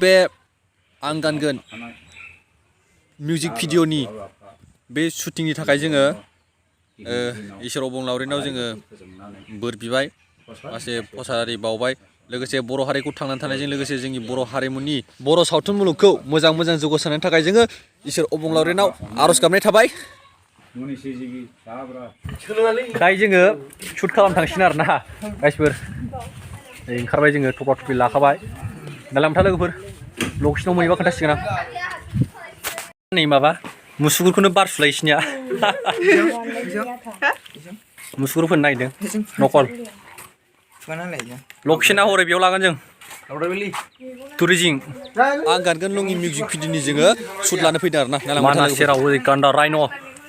बे आं गानगोन मिउजिक भिडिअनि बे शुटिंनि थाखाय जोङो इसोर अबंलावरिनाव जोङो बोर बिबाय माखासे प्रसादारि बावबाय लोगोसे बर' हारिखौ थांनानै थानायजों लोगोसे जोंनि बर' हारिमुनि बर' सावथुन मुलुगखौ मोजां जौगासारनायनि थाखाय जोङो इसोर अबंलावरिनाव आर'ज गाबनाय थाबाय। दायो जोङो शुट खालामनो थांसिगोन आरोना गाइसफोर ओंखारबाय जोङो थफा थफि लाखाबाय दा लामथा लोगोफोर लकेसनाव मोनैबा खोन्थासिगोन आं नै माबा मुसुगुरखौनो बारसुलायसिनिया मुसुगुरफोरनो नागिरदों नकल लकेसना हरै बेयाव लागोन जों टुरिजिं आं गानगोन लंगि मिउजिक भिडिअनि जोङो शुट लानो फैदों आरोना मानास सेराव ओरै गान्दा रायन'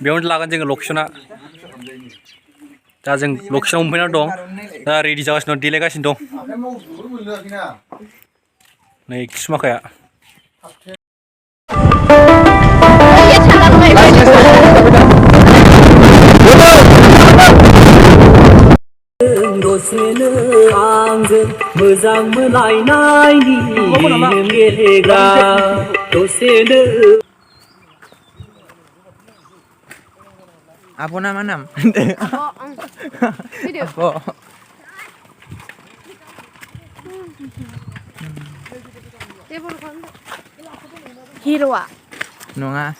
बेयावनो लागोन जोङो लकेसना दा जों लकेसनाव मोनफैनानै दं दा रेडि जागासिनो दं देलायगासिनो दं नै किसुमाखाया दसेनो आंजों मोजां मोनलायनायनि गेलेग्रा दसेनो Apa nama nam? Video. Apa? Hero ah. Nonga.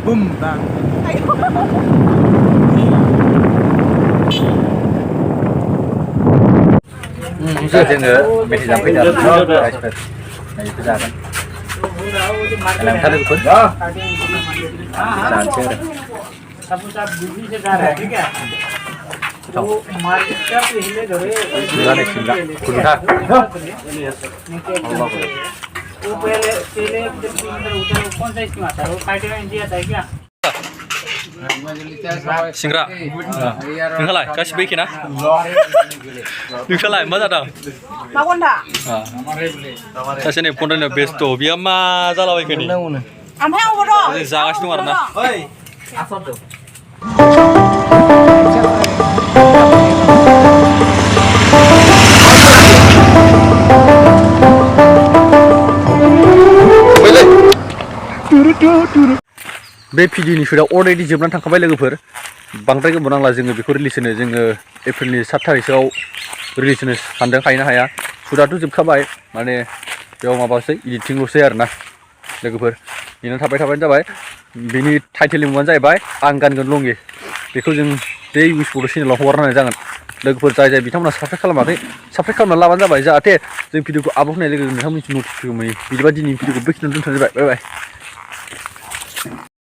Boom bang. जोङो मेथाइ जाफैदों गाइसफोर नायखौ जागोन लांथा लोगोफोर जानोसै सिंग्रा नोंहालाय गासिबो एखे ना नोंहालाय मा जादों सासे नै फन रायलायनायाव बेस्थ' बेयो मा जालाबायखो नै जागासिनो दं आरोना बे भिडिअनि शुटआ अलरेडि जोबनानै थांखाबाय लोगोफोर बांद्राय गोबाव नांला जोङो बेखौ रिलिज होनो जोङो एप्रिलनि 7 तारिखसोआव रिलिज होनो सानदों हायोना हाया शुटआथ' जोबखाबाय माने बेयाव माबासै इडिटिंल'सै आरोना लोगोफोर नेनानै थाबानो जाबाय बेनि टाइटेलनि मुङानो जाहैबाय आं गानगोन लंगि बेखौ जों बे इउएस बर' चेनेलाव हगारनाय जागोन लोगोफोर जाय बिथांमोना साबस्क्राइब खालामाखै साबस्क्राइब खालामनानै लाबानो जाबाय जाहाथे जों भिडिअखौ आपल'ड होनाय लोगो लोगो नोंथांमोननिसिम नटिफिकेसन मोनो बिदिबा दिनैनि भिडिअखौ बेखिनियावनो दोनथ'नाय जाबाय बाय बाय